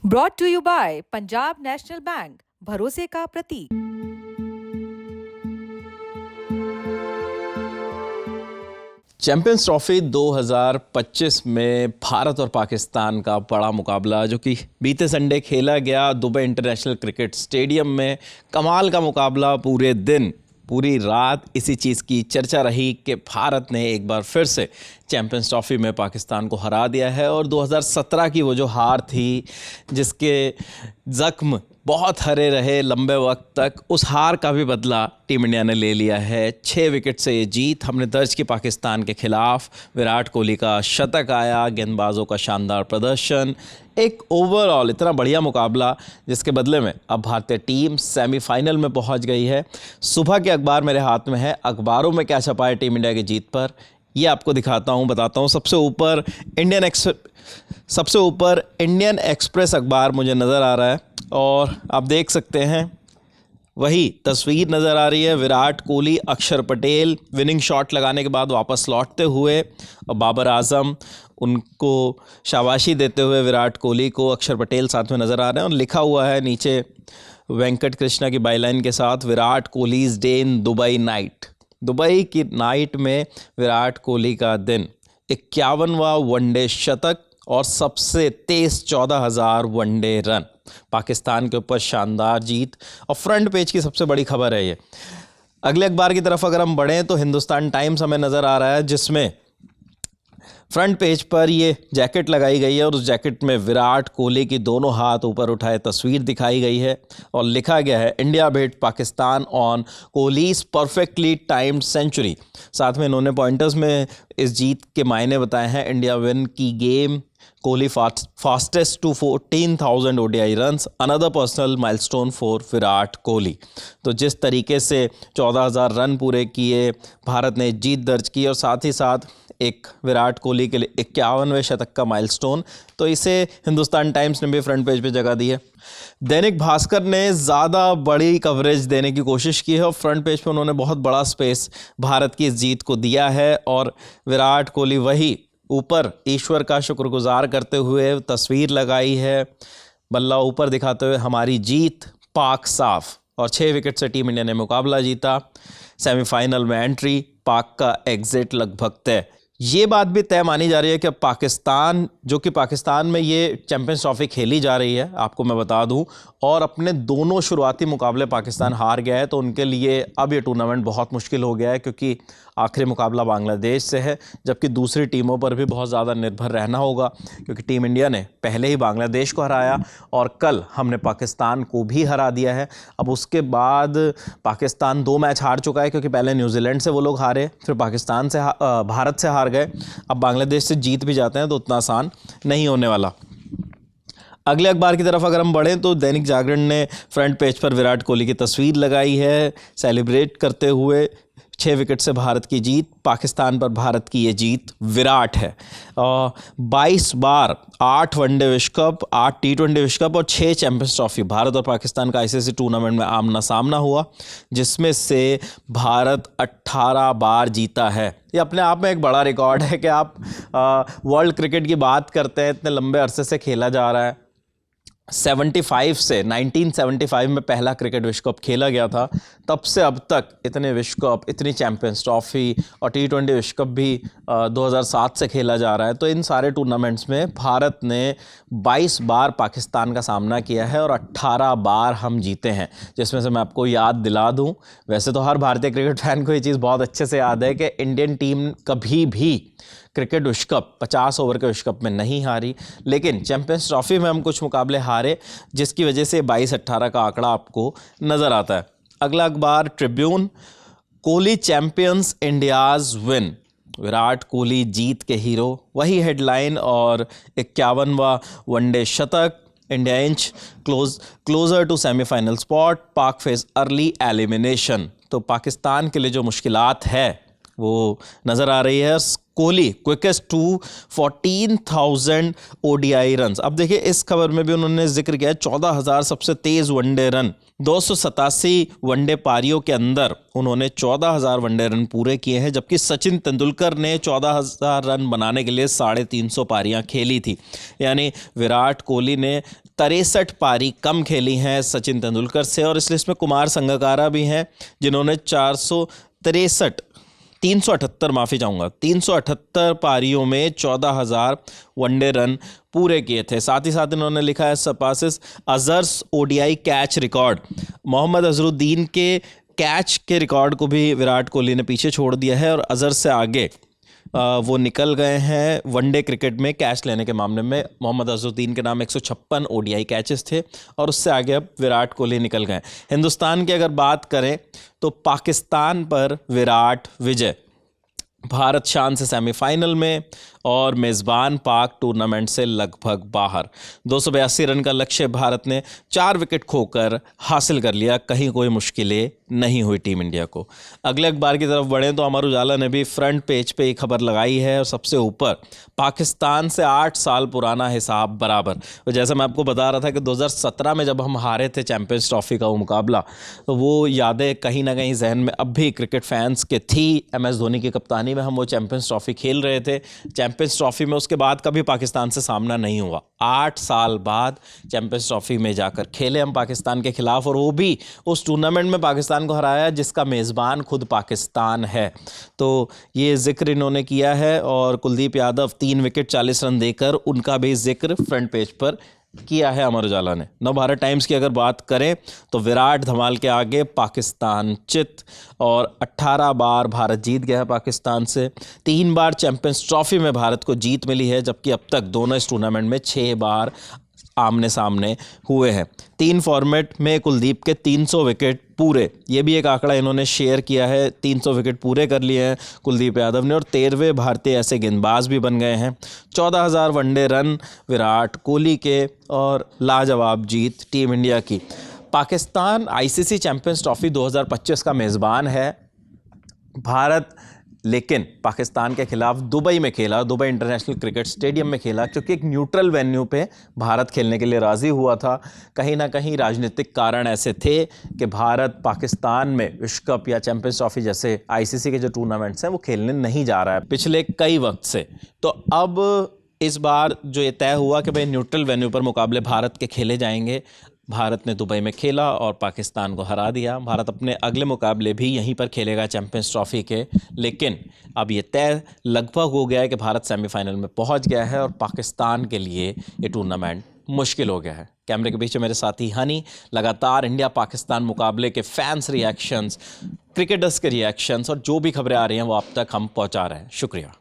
Brought to you by Punjab National Bank, भरोसे का प्रतीक। Champions trophy 2025 में भारत और पाकिस्तान का बड़ा मुकाबला जो कि बीते संडे खेला गया दुबई इंटरनेशनल क्रिकेट स्टेडियम में। कमाल का मुकाबला, पूरे दिन पूरी रात इसी चीज़ की चर्चा रही कि भारत ने एक बार फिर से चैंपियंस ट्रॉफी में पाकिस्तान को हरा दिया है। और 2017 की वो जो हार थी जिसके ज़ख्म बहुत हरे रहे लंबे वक्त तक, उस हार का भी बदला टीम इंडिया ने ले लिया है। 6 विकेट से ये जीत हमने दर्ज की पाकिस्तान के खिलाफ। विराट कोहली का शतक आया, गेंदबाजों का शानदार प्रदर्शन, एक ओवरऑल इतना बढ़िया मुकाबला जिसके बदले में अब भारतीय टीम सेमीफाइनल में पहुंच गई है। सुबह के अखबार मेरे हाथ में है, अखबारों में क्या छपा है टीम इंडिया की जीत पर, ये आपको दिखाता हूँ, बताता हूँ। सबसे ऊपर इंडियन एक्सप्रेस अखबार मुझे नज़र आ रहा है और आप देख सकते हैं वही तस्वीर नज़र आ रही है। विराट कोहली, अक्षर पटेल विनिंग शॉट लगाने के बाद वापस लौटते हुए और बाबर आजम उनको शाबाशी देते हुए विराट कोहली को अक्षर पटेल साथ में नज़र आ रहे हैं। और लिखा हुआ है नीचे वेंकट कृष्णा की बाईलाइन के साथ, Virat Kohli's day in Dubai night. Dubai की नाइट में विराट कोहली का दिन, 51वां वनडे शतक और सबसे तेज 14,000 वनडे रन, पाकिस्तान के ऊपर शानदार जीत। और फ्रंट पेज की सबसे बड़ी खबर है ये। अगले अखबार की तरफ अगर हम बढ़ें तो हिंदुस्तान टाइम्स हमें नज़र आ रहा है, जिसमें फ्रंट पेज पर ये जैकेट लगाई गई है और उस जैकेट में विराट कोहली की दोनों हाथ ऊपर उठाए तस्वीर दिखाई गई है और लिखा गया है, India beat Pakistan on Kohli's perfectly timed century. साथ में इन्होंने पॉइंटर्स में इस जीत के मायने बताए हैं। India win key game, Kohli fastest to 14,000 ODI runs, another personal milestone for Virat Kohli. तो जिस तरीके से 14,000 रन पूरे किए, भारत ने जीत दर्ज की और साथ ही साथ एक विराट कोहली के लिए 51वें शतक का माइलस्टोन, तो इसे हिंदुस्तान टाइम्स ने भी फ्रंट पेज पे जगह दी है। दैनिक भास्कर ने ज़्यादा बड़ी कवरेज देने की कोशिश की है और फ्रंट पेज पे उन्होंने बहुत बड़ा स्पेस भारत की इस जीत को दिया है और विराट कोहली वही ऊपर ईश्वर का शुक्रगुजार करते हुए तस्वीर लगाई है, बल्ला ऊपर दिखाते हुए, हमारी जीत, पाक साफ। और 6 विकेट से टीम इंडिया ने मुकाबला जीता, सेमीफाइनल में एंट्री, पाक का एग्जिट लगभग तय। ये बात भी तय मानी जा रही है कि पाकिस्तान, जो कि पाकिस्तान में ये चैंपियंस ट्रॉफी खेली जा रही है, आपको मैं बता दूं, और अपने दोनों शुरुआती मुकाबले पाकिस्तान हार गया है, तो उनके लिए अब ये टूर्नामेंट बहुत मुश्किल हो गया है क्योंकि आखिरी मुकाबला बांग्लादेश से है, जबकि दूसरी टीमों पर भी बहुत ज़्यादा निर्भर रहना होगा क्योंकि टीम इंडिया ने पहले ही बांग्लादेश को हराया और कल हमने पाकिस्तान को भी हरा दिया है। अब उसके बाद पाकिस्तान 2 मैच हार चुका है क्योंकि पहले न्यूजीलैंड से वो लोग हारे, फिर पाकिस्तान से भारत से हार गए। अब बांग्लादेश से जीत भी जाते हैं तो उतना आसान नहीं होने वाला। अगले अखबार की तरफ अगर हम बढ़ें तो दैनिक जागरण ने फ्रंट पेज पर विराट कोहली की तस्वीर लगाई है, सेलिब्रेट करते हुए 6 विकेट से भारत की जीत। पाकिस्तान पर भारत की ये जीत विराट है। 22 बार 8 वनडे विश्व कप, 8 T20 विश्व कप और 6 चैंपियंस ट्रॉफी भारत और पाकिस्तान का ICC टूर्नामेंट में आमना सामना हुआ, जिसमें से भारत 18 बार जीता है। ये अपने आप में एक बड़ा रिकॉर्ड है कि आप वर्ल्ड क्रिकेट की बात करते हैं, इतने लंबे अरसे से खेला जा रहा है। 1975 में पहला क्रिकेट विश्व कप खेला गया था, तब से अब तक इतने विश्व कप, इतनी चैंपियंस ट्रॉफी और T20 विश्व कप भी 2007 से खेला जा रहा है। तो इन सारे टूर्नामेंट्स में भारत ने 22 बार पाकिस्तान का सामना किया है और 18 बार हम जीते हैं, जिसमें से मैं आपको याद दिला दूं, वैसे तो हर भारतीय क्रिकेट फैन को ये चीज़ बहुत अच्छे से याद है कि इंडियन टीम कभी भी क्रिकेट विश्व कप 50 ओवर के विश्व कप में नहीं हारी, लेकिन चैंपियंस ट्रॉफी में हम कुछ मुकाबले हारे, जिसकी वजह से 22-18 का आंकड़ा आपको नज़र आता है। अगला अखबार Tribune, Kohli champions India's win, Virat Kohli जीत के हीरो, वही हेडलाइन और 51वां वनडे शतक, India inch closer to semifinal spot, Pak face early elimination. तो पाकिस्तान के लिए जो मुश्किलात है वो नज़र आ रही है। Kohli quickest to 14,000 ODI runs. अब देखिए इस खबर में भी उन्होंने जिक्र किया है 14,000 सबसे तेज़ वनडे रन। 287 वनडे पारियों के अंदर उन्होंने 14,000 वनडे रन पूरे किए हैं, जबकि सचिन तेंदुलकर ने 14,000 रन बनाने के लिए 350 पारियां खेली थी। यानी विराट कोहली ने 63 पारी कम खेली हैं सचिन तेंदुलकर से। और इस लिस्ट में कुमार संगकारा भी हैं जिन्होंने 378 पारियों में 14,000 वनडे रन पूरे किए थे। साथ ही साथ इन्होंने लिखा है surpasses Azhar's ODI catch record. Mohammad Azharuddin के कैच के रिकॉर्ड को भी विराट कोहली ने पीछे छोड़ दिया है और अजहर से आगे वो निकल गए हैं वनडे क्रिकेट में कैच लेने के मामले में। मोहम्मद अजहरुद्दीन के नाम 156 ODI कैचेस थे और उससे आगे अब विराट कोहली निकल गए। हिंदुस्तान की अगर बात करें तो पाकिस्तान पर विराट विजय, भारत शान से सेमीफाइनल में और मेज़बान पाक टूर्नामेंट से लगभग बाहर। 282 रन का लक्ष्य भारत ने 4 विकेट खोकर हासिल कर लिया। कहीं कोई मुश्किलें नहीं हुई टीम इंडिया को। अगले अखबार की तरफ बढ़ें तो अमर उजाला ने भी फ्रंट पेज पे एक खबर लगाई है और सबसे ऊपर पाकिस्तान से 8 साल पुराना हिसाब बराबर। तो जैसा मैं आपको बता रहा था कि 2017 में जब हम हारे थे चैंपियंस ट्रॉफी का वो मुकाबला, तो वो यादें कहीं ना कहीं जहन में अब भी क्रिकेट फैंस के थी। MS धोनी की कप्तानी में हम वो चैंपियंस ट्रॉफी खेल रहे थे। चैंपियंस ट्रॉफी में उसके बाद कभी पाकिस्तान से सामना नहीं हुआ। 8 साल बाद चैंपियंस ट्रॉफी में जाकर खेले हम पाकिस्तान के खिलाफ, और वो भी उस टूर्नामेंट में पाकिस्तान को हराया जिसका मेज़बान खुद पाकिस्तान है। तो ये जिक्र इन्होंने किया है और कुलदीप यादव 3 विकेट 40 रन देकर उनका भी जिक्र फ्रंट पेज पर किया है अमर उजाला ने। नवभारत टाइम्स की अगर बात करें तो विराट धमाल के आगे पाकिस्तान चित, और 18 बार भारत जीत गया है पाकिस्तान से। 3 बार चैंपियंस ट्रॉफी में भारत को जीत मिली है, जबकि अब तक दोनों इस टूर्नामेंट में 6 बार आमने सामने हुए हैं। 3 फॉर्मेट में कुलदीप के 300 विकेट पूरे, ये भी एक आंकड़ा इन्होंने शेयर किया है। 300 विकेट पूरे कर लिए हैं कुलदीप यादव ने और 13वें भारतीय ऐसे गेंदबाज भी बन गए हैं। 14,000 वनडे रन विराट कोहली के और लाजवाब जीत टीम इंडिया की। पाकिस्तान ICC चैंपियंस ट्रॉफी 2025 का मेज़बान है। भारत लेकिन पाकिस्तान के खिलाफ दुबई में खेला, दुबई इंटरनेशनल क्रिकेट स्टेडियम में खेला, क्योंकि एक न्यूट्रल वेन्यू पे भारत खेलने के लिए राज़ी हुआ था। कहीं ना कहीं राजनीतिक कारण ऐसे थे कि भारत पाकिस्तान में विश्व कप या चैंपियंस ट्रॉफी जैसे ICC के जो टूर्नामेंट्स हैं वो खेलने नहीं जा रहा है पिछले कई वक्त से। तो अब इस बार जो ये तय हुआ कि भाई न्यूट्रल वेन्यू पर मुकाबले भारत के खेले जाएंगे। भारत ने दुबई में खेला और पाकिस्तान को हरा दिया। भारत अपने अगले मुकाबले भी यहीं पर खेलेगा चैंपियंस ट्रॉफी के, लेकिन अब ये तय लगभग हो गया है कि भारत सेमीफाइनल में पहुंच गया है और पाकिस्तान के लिए ये टूर्नामेंट मुश्किल हो गया है। कैमरे के पीछे मेरे साथी हनी लगातार इंडिया पाकिस्तान मुकाबले के फैंस रिएक्शंस, क्रिकेटर्स के रिएक्शंस और जो भी खबरें आ रही हैं वो अब तक हम पहुँचा रहे हैं। शुक्रिया।